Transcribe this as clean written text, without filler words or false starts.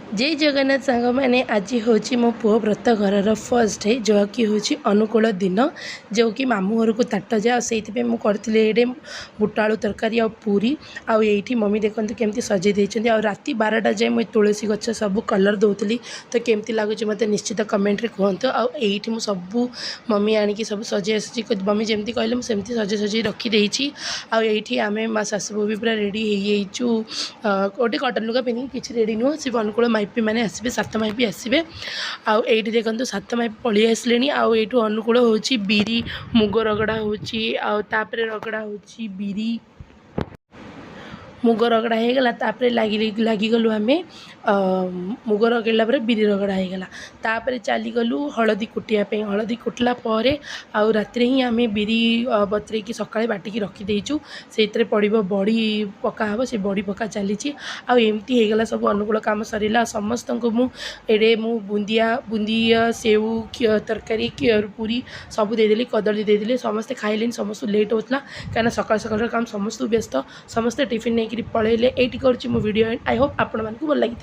जय जगन्नाथ सांग मैंने आज हूँ मो पुओ व्रत घर फर्स्ट डे जो कि हूँ अनुकूल दिन जो कि मामू घर को ताट जाए से मुझे बुट आलू तरकारी आ पूरी आईटी मम्मी देखते केमती सजे देती आ राति 12टा जाए मुझे तुलसी गच सब कलर दौली तो केमती लगुच मत निश्चित कमेंट कहतु आईटी मुझे सब मम्मी आणिकी सब सजे आसी मम्मी जमी कहले मुझे सजे सजे रखीदे आईटी आम माँ सासू भी पूरा रेडी हो गोटे कटन लुगा पिंधि किसी रेडी नुह सी अनुकूल माइपी मैंने आसबे सात माइपी आसबे आईटी देखो सात माइपी पलि आसले आईटू अनुकूल हो बिरी मुग रगड़ा होपर रगड़ा हो बिरी मुग रगड़ा होगला तापर लगिगलु आम मुग रगड़ा पर बिरी रगड़ा होगला तापर चलीगलु हलदी कुटियापी हलदी कुटला आउ राति ही आम बिरी बतरे कि सका बाटिकी रखीदेचु से पड़ो बड़ी पकाब से बड़ी पका चली आमती होगला सब अनुकूल काम सरला समस्त को मुझे बुंदिया बुंदिया सेव तरकारी पूरी सब देदेली कदली देदेली समस्ते खाइले समस्त लेट होता कहीं सकाल सकाल काम समस्त व्यस्त समस्ते टिफिन नहीं पलैले ये करुँची मो वीडियो आई होप आपण मानक भल लगी।